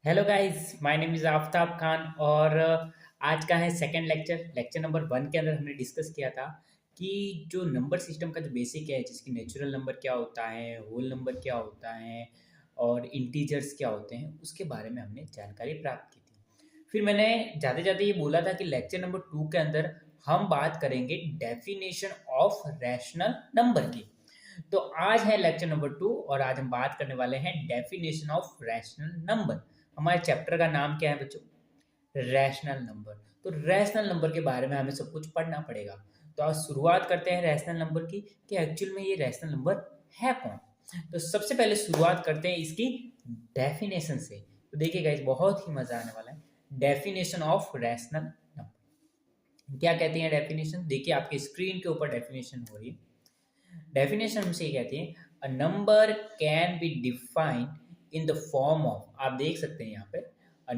Hello guys, my name is Aftab Khan और आज का है सेकंड लेक्चर नंबर 1 के अंदर हमने डिस्कस किया था कि जो नंबर सिस्टम का जो बेसिक है, जिसकी नेचुरल नंबर क्या होता है, होल नंबर क्या होता है और इंटीजर्स क्या होते हैं, उसके बारे में हमने जानकारी प्राप्त की थी। फिर मैंने जाते जाते ये बोला था कि लेक्चर नंबर 2 के अंदर हम बात करेंगे डेफिनेशन ऑफ रैशनल नंबर की। तो आज है लेक्चर नंबर 2 और आज हम बात करने वाले हैं डेफिनेशन ऑफ रैशनल नंबर। हमारे चैप्टर का नाम क्या है बच्चों? Rational number. तो रैशनल नंबर के बारे में हमें सब कुछ पढ़ना पड़ेगा। तो आज शुरुआत करते हैं रैशनल नंबर की कि एक्चुअल में ये रैशनल नंबर है कौन। तो सबसे पहले शुरुआत करते हैं इसकी डेफिनेशन से। तो देखिए गाइस, बहुत ही मजा आने वाला है। डेफिनेशन ऑफ रैशनल नंबर क्या कहती है? डेफिनेशन देखिए, आपकी स्क्रीन के ऊपर डेफिनेशन हो रही है। डेफिनेशन हमसे ये कहती है a number can be defined in the form of, आप देख सकते हैं यहाँ पे, a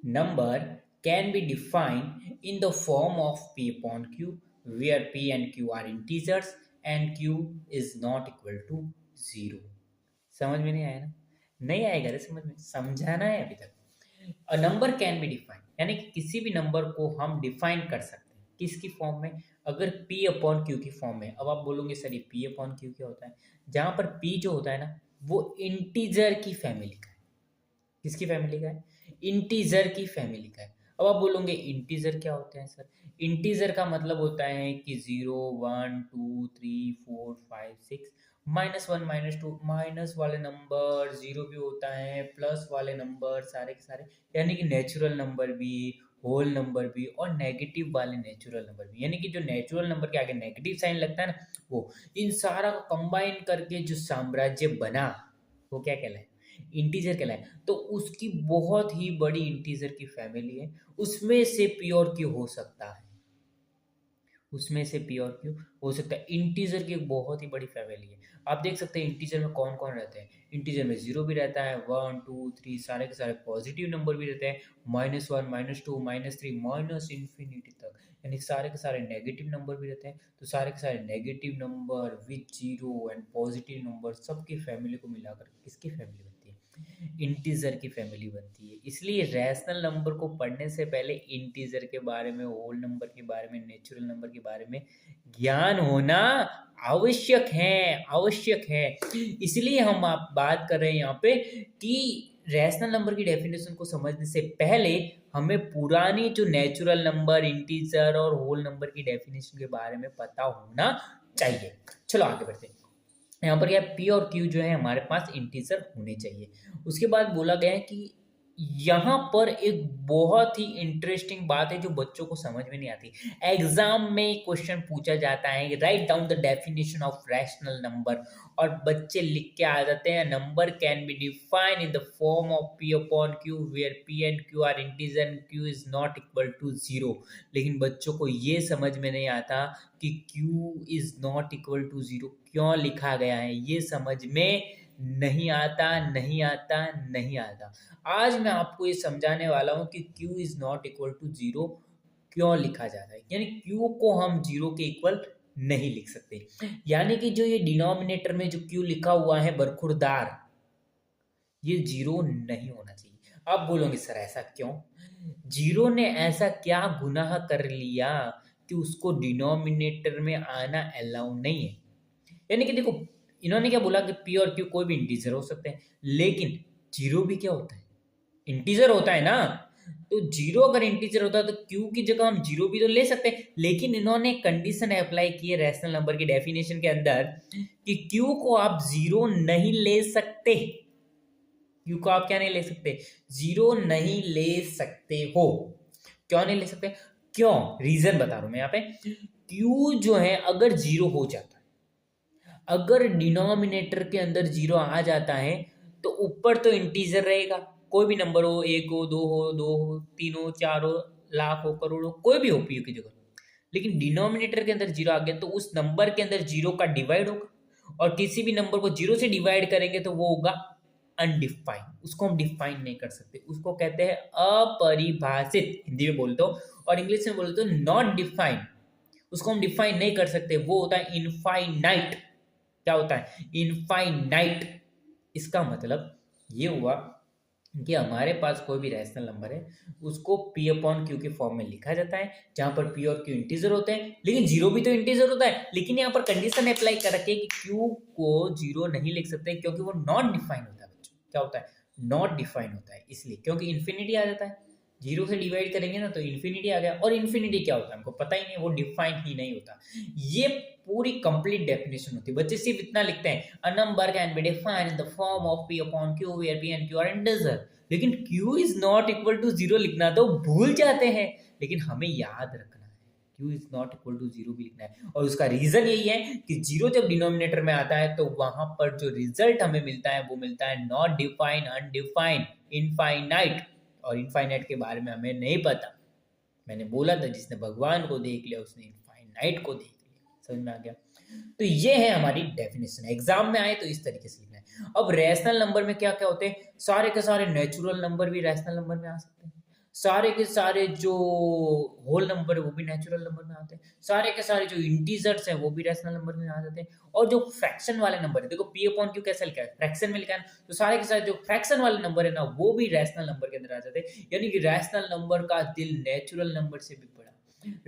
number can be defined in the form of p upon q where p and q are integers and q is not equal to 0। समझ में नहीं आया ना? नहीं आएगा रे समझ में, समझाना है अभी तक। अ नंबर कैन बी डिफाइंड यानी कि किसी भी नंबर को हम डिफाइन कर सकते हैं। किसकी फॉर्म में? अगर p अपॉन क्यू की फॉर्म में। अब आप बोलोगे सर ये p अपॉन क्यू क्या होता है? जहां पर p जो होता है ना, वो इंटीजर की फैमिली का है। किसकी फैमिली का है? इंटीजर की फैमिली का है। अब आप बोलोगे इंटीजर क्या होते हैं सर? इंटीजर का मतलब होता है कि 0 1 2 3 4 5 6, -1 -2, माइनस वाले नंबर, जीरो भी होता है, प्लस वाले नंबर सारे के सारे, यानी कि नेचुरल नंबर भी, होल नंबर भी और नेगेटिव वाले नेचुरल नंबर भी। यानी कि जो नेचुरल नंबर के आगे नेगेटिव साइन लगता है ना, वो इन सारा को कंबाइन करके जो साम्राज्य बना, वो क्या कहलाए? इंटीजर कहलाए। तो उसकी बहुत ही बड़ी इंटीजर की फैमिली है, उसमें से प्योर क्यों हो सकता है? उसमें से प्योर क्यों हो सकता है? इंटीजर की एक बहुत ही बड़ी फैमिली है। आप देख सकते हैं इंटीजर में कौन कौन रहते हैं। इंटीजर में जीरो भी रहता है, 1 2 3 सारे के सारे पॉजिटिव नंबर भी रहते हैं, -1 -2 -3 माइनस इन्फिनिटी तक, यानी सारे के सारे नेगेटिव नंबर भी रहते हैं। तो सारे के सारे negative number with zero and positive number सबकी फैमिली को मिलाकर किसकी फैमिली बनती है? इंटीजर की फैमिली बनती है। इसलिए रैशनल नंबर को पढ़ने से पहले इंटीजर के बारे में, होल नंबर के बारे में, नेचुरल नंबर के बारे में ज्ञान होना आवश्यक है। इसलिए हम आप बात कर रहे हैं यहाँ पे कि रैशनल नंबर की डेफिनेशन को समझने से पहले हमें पुरानी जो नेचुरल नंबर, इंटीजर और होल नंबर की डेफिनेशन के बारे में पता होना चाहिए। चलो आगे बढ़ते हैं। यहाँ पर क्या पी और क्यू जो है हमारे पास इंटीजर होने चाहिए। उसके बाद बोला गया है कि यहाँ पर एक बहुत ही इंटरेस्टिंग बात है जो बच्चों को समझ में नहीं आती। एग्जाम में क्वेश्चन पूछा जाता है, write down the definition of rational number, और बच्चे लिख के आ जाते हैं number can be defined in the form of p upon q where p and q are integer and q is not equal to 0। लेकिन बच्चों को ये समझ में नहीं आता कि q is not equal to 0 क्यों लिखा गया है। ये समझ में नहीं आता। आज मैं आपको ये समझाने वाला हूँ कि q is not equal to 0 क्यों लिखा जाता है। यानी q को हम 0 के इक्वल नहीं लिख सकते। यानी कि जो ये डिनोमिनेटर में जो q लिखा हुआ है बरखुरदार, ये 0 नहीं होना चाहिए। आप बोलोगे सर ऐसा क्यों? 0 ने ऐसा क्या गुनाह कर लिया कि उसको डिनोमिनेटर में आना अलाउ नहीं है? यानी कि देखो, इन्होंने क्या बोला कि p और q कोई भी इंटीजर हो सकते हैं, लेकिन 0 भी क्या होता है? इंटीजर होता है ना। तो 0 अगर इंटीजर होता है तो q की जगह हम 0 भी तो ले सकते हैं। लेकिन इन्होंने कंडीशन अप्लाई की है रैशनल नंबर की डेफिनेशन के अंदर कि q को आप 0 नहीं ले सकते। q को आप क्या नहीं ले सकते? 0 नहीं ले सकते हो। क्यों नहीं ले सकते? क्यों? रीजन बता रहा हूं मैं यहाँ पे। q जो है अगर 0 हो जाता है, अगर डिनोमिनेटर के अंदर 0 आ जाता है, तो ऊपर तो इंटीजर रहेगा, कोई भी नंबर हो, 1 हो, 2 हो, 3 हो, 4 हो, लाख हो, करोड़ हो, कोई भी हो पी की जगह। लेकिन डिनोमिनेटर के अंदर 0 आ गया तो उस नंबर के अंदर 0 का डिवाइड होगा, और किसी भी नंबर को 0 से डिवाइड करेंगे तो वो होगा अनडिफाइंड। उसको हम डिफाइन नहीं कर सकते, उसको कहते हैं अपरिभाषित, हिंदी में बोलते हो, और इंग्लिश में बोलते हो नॉट डिफाइंड। उसको हम डिफाइन नहीं कर सकते, वो होता है इनफाइनाइट। क्या होता है? इनफाइनाइट। इसका मतलब ये हुआ कि हमारे पास कोई भी रैशनल नंबर है उसको p अपॉन क्यू के फॉर्म में लिखा जाता है, जहां पर p और q इंटीजर होते हैं, लेकिन जीरो भी तो इंटीजर होता है। लेकिन यहाँ पर कंडीशन अप्लाई कर रखी है कि q को जीरो नहीं लिख सकते क्योंकि वो नॉट डिफाइन होता है। बच्चों क्या होता है? नॉट डिफाइन होता है, इसलिए क्योंकि इन्फिनिटी आ जाता है, जीरो से डिवाइड करेंगे ना तो इन्फिनिटी आ गया, और इन्फिनिटी क्या होता है हमको पता ही नहीं, वो डिफाइन ही नहीं होता। ये पूरी कंप्लीट डेफिनेशन होती है। बच्चे सिर्फ इतना लिखते हैं, a number can be defined in the form of p upon q where p and q are integer, लेकिन q is not equal to zero लिखना तो भूल जाते हैं। लेकिन हमें याद रखना है q is not equal to zero भी लिखना है, और उसका रीजन यही है कि जीरो जब डिनोमिनेटर में आता है तो वहां पर जो रिजल्ट हमें मिलता है वो मिलता है नॉट डिफाइन, अनडिफाइंड, इनफाइनाइट, और इनफाइनाइट के बारे में हमें नहीं पता। मैंने बोला था जिसने भगवान को देख लिया उसने इनफाइनाइट को देख लिया। समझ में आ गया? तो ये है हमारी डेफिनेशन। एग्जाम में आए तो इस तरीके से लिखना है। अब रैशनल नंबर में क्या क्या होते हैं? सारे के सारे नेचुरल नंबर भी रैशनल नंबर में आ सकते हैं, सारे के सारे जो होल नंबर है वो भी नेचुरल नंबर में आते हैं, सारे के सारे जो इंटीजर्स हैं वो भी रैशनल नंबर में आ जाते हैं, और जो फ्रैक्शन वाले नंबर है, देखो p अपॉन क्यू कैसे लिखा है, फ्रैक्शन में लिखा है, तो सारे के सारे जो फ्रैक्शन वाले नंबर है ना वो भी रैशनल नंबर के अंदर आ जाते हैं। यानी कि रैशनल नंबर का दिल नेचुरल नंबर से भी बड़ा,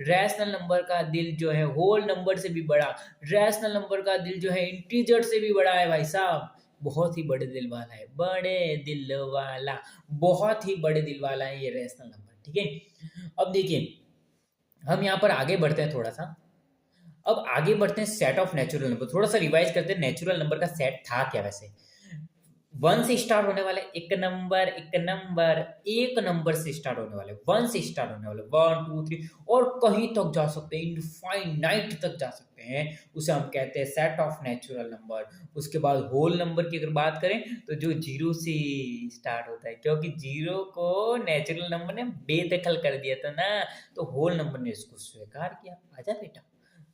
रैशनल नंबर का दिल जो है होल नंबर से भी बड़ा, रैशनल नंबर का दिल जो है इंटीजर से भी बड़ा है भाई साहब। बहुत ही बड़े दिल वाला है, बड़े दिल वाला, बहुत ही बड़े दिल वाला है ये रैशनल नंबर। ठीक है, अब देखिए हम यहाँ पर आगे बढ़ते हैं थोड़ा सा। अब आगे बढ़ते हैं सेट ऑफ नेचुरल नंबर, थोड़ा सा रिवाइज करते हैं नेचुरल नंबर का सेट था क्या। वैसे वन से स्टार्ट होने वाले एक नंबर, एक नंबर से स्टार्ट होने वाले, वन से स्टार्ट होने वाले, 1 2 3 और कहीं तक जा सकते हैं, इनफाइनाइट तक जा सकते हैं, उसे हम कहते हैं सेट ऑफ नेचुरल नंबर। उसके बाद होल नंबर की अगर बात करें तो जो जीरो से स्टार्ट होता है, क्योंकि जीरो को नेचुरल नंबर ने बेदखल कर दिया था ना, तो होल नंबर ने इसको स्वीकार किया। आजा बेटा,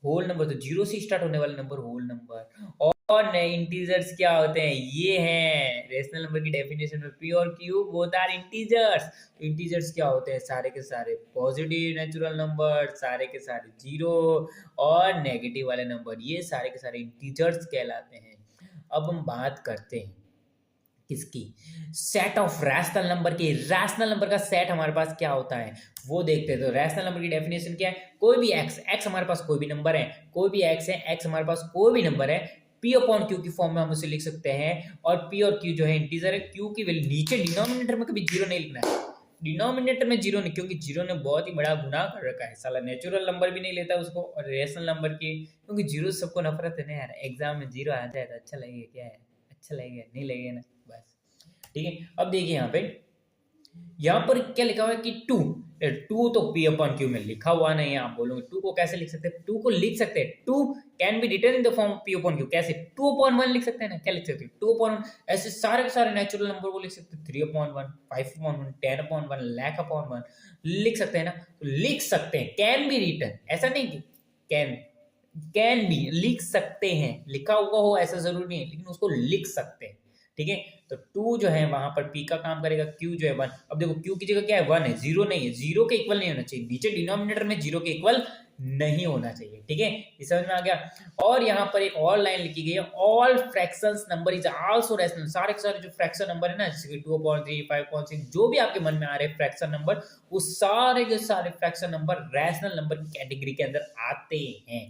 होल नंबर तो जीरो से स्टार्ट होने वाले नंबर होल नंबर, और नए इंटीजर्स क्या होते हैं? ये हैं रेशनल नंबर की डेफिनेशन में p और q बोथ आर इंटीजर्स। तो इंटीजर्स क्या होते हैं? सारे के सारे पॉजिटिव नेचुरल नंबर, सारे के सारे जीरो और नेगेटिव वाले नंबर, ये सारे के सारे इंटीजर्स कहलाते हैं। अब हम बात करते हैं किसकी? सेट ऑफ रैशनल नंबर की। रैशनल नंबर का सेट हमारे पास क्या होता है वो देखते हैं। तो रैशनल नंबर की डेफिनेशन क्या है? कोई भी x हमारे पास कोई भी नंबर है, कोई भी x है, x हमारे पास कोई भी नंबर है, p अपॉन क्यू की फॉर्म में हम उसे लिख सकते हैं, और p और q जो है इंटीजर है, q की वैल्यू नीचे डिनोमिनेटर में कभी जीरो नहीं लिखना है, डिनोमिनेटर में जीरो नहीं, क्योंकि जीरो ने बहुत ही बड़ा गुनाह कर रखा है, साला नेचुरल नंबर भी नहीं लेता उसको और रेशनल नंबर की, क्योंकि जीरो सबको नफरत है ना यार। एग्जाम में जीरो आ जाए तो अच्छा लगेगा क्या है? अच्छा लगेगा? नहीं लगेगा ना, बस। ठीक है, अब देखिए यहाँ पर क्या लिखा हुआ है कि टू तो p अपॉन क्यू में लिखा हुआ नहीं है। आप बोलोगे टू को कैसे लिख सकते हैं? टू को लिख सकते हैं, two can be written in the form p upon q. कैसे? 2/1 लिख सकते हैं ना, क्या लिख सकते हैं? 2/1। ऐसे सारे के सारे नेचुरल नंबर को लिख सकते हैं, 3/1, 5/1, 10/1, lakh/1 लिख सकते हैं ना। तो लिख सकते हैं, कैन बी रिटन, ऐसा नहीं कि कैन बी, लिख सकते हैं, लिखा हुआ हो ऐसा जरूरी नहीं है, लेकिन उसको लिख सकते हैं। ठीक है, तो टू जो है वहां पर p का काम करेगा, q जो है 1। अब देखो q की जगह क्या है? 1 है, जीरो नहीं है, जीरो के इक्वल नहीं होना चाहिए, नीचे डिनोमिनेटर में जीरो के इक्वल नहीं होना चाहिए। ठीक है, ये समझ में आ गया। और यहाँ पर एक और लाइन लिखी गई है, all fractions number is also rational. सारे के सारे जो फ्रैक्शन नंबर है ना, जैसे कि 2/3, 5/6, जो भी आपके मन में आ रहे हैं फ्रैक्शन नंबर, वो सारे के सारे फ्रैक्शन नंबर रैशनल नंबर की कैटेगरी के अंदर आते हैं।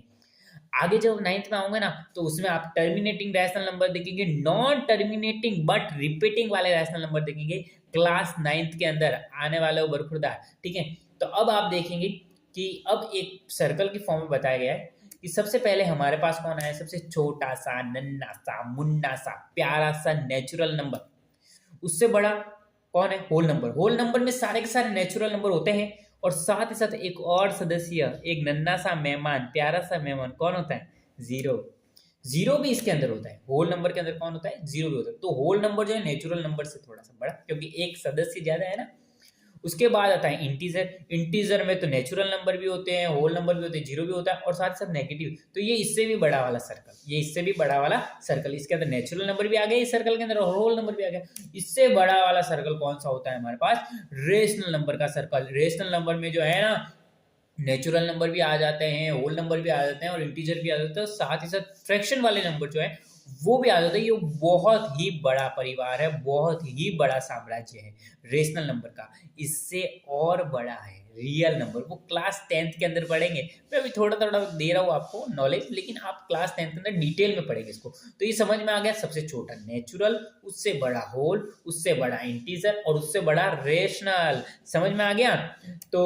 आगे जब 9th में आऊंगे ना तो उसमें आप टर्मिनेटिंग रैशनल नंबर देखेंगे, नॉन टर्मिनेटिंग बट रिपीटिंग वाले रैशनल नंबर देखेंगे क्लास 9th के अंदर आने वाले वो बरखुरदार। ठीक है, तो अब आप देखेंगे कि अब एक सर्कल की फॉर्म में बताया गया है कि सबसे पहले हमारे पास कौन आया? सबसे छोटा सा, नन्ना सा, मुन्ना सा, प्यारा सा नेचुरल नंबर। उससे बड़ा कौन है? Whole number. होल नंबर में सारे के सारे नेचुरल नंबर होते हैं, और साथ ही साथ एक और सदस्य, एक नन्ना सा मेहमान, प्यारा सा मेहमान, कौन होता है? जीरो। जीरो भी इसके अंदर होता है, होल नंबर के अंदर कौन होता है? जीरो भी होता है। तो होल नंबर जो है नेचुरल नंबर से थोड़ा सा बड़ा, क्योंकि एक सदस्य ज्यादा है ना। उसके बाद आता है इंटीजर। इंटीजर में तो नेचुरल नंबर भी होते हैं, होल नंबर भी होते हैं, जीरो भी होता है, और साथ साथ नेगेटिव। तो ये इससे भी बड़ा वाला सर्कल, ये इससे भी बड़ा वाला सर्कल, इसके अंदर नेचुरल नंबर भी आ गया इस सर्कल के अंदर, और होल नंबर भी आ गया। इससे बड़ा वाला सर्कल कौन सा होता है हमारे पास? रेशनल नंबर का सर्कल। रेशनल नंबर में जो है ना, नेचुरल नंबर भी आ जाते हैं, होल नंबर भी आ जाते हैं, और इंटीजर भी आ जाते हैं, साथ ही साथ फ्रैक्शन वाले नंबर जो है वो भी आ जाता है। ये बहुत ही बड़ा परिवार है, बहुत ही बड़ा साम्राज्य है रेशनल नंबर का। इससे और बड़ा है रियल नंबर, वो क्लास 10th के अंदर पढ़ेंगे। मैं अभी थोड़ा थोड़ा दे रहा हूँ आपको नॉलेज, लेकिन आप क्लास 10th के अंदर डिटेल में पढ़ेंगे इसको। तो ये समझ में आ गया, सबसे छोटा नेचुरल, उससे बड़ा होल, उससे बड़ा इंटीजर और उससे बड़ा रेशनल। समझ में आ गया। तो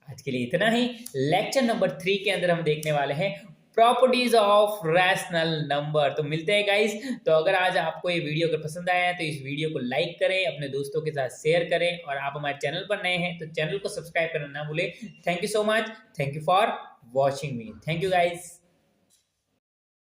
आज के लिए इतना ही। लेक्चर नंबर 3 के अंदर हम देखने वाले हैं प्रॉपर्टीज ऑफ रैशनल नंबर। तो मिलते हैं गाइस। तो अगर आज आपको ये वीडियो अगर पसंद आया है तो इस वीडियो को लाइक करें, अपने दोस्तों के साथ शेयर करें, और आप हमारे चैनल पर नए हैं तो चैनल को सब्सक्राइब करना ना भूलें। Thank you so much, thank you for watching me, thank you guys.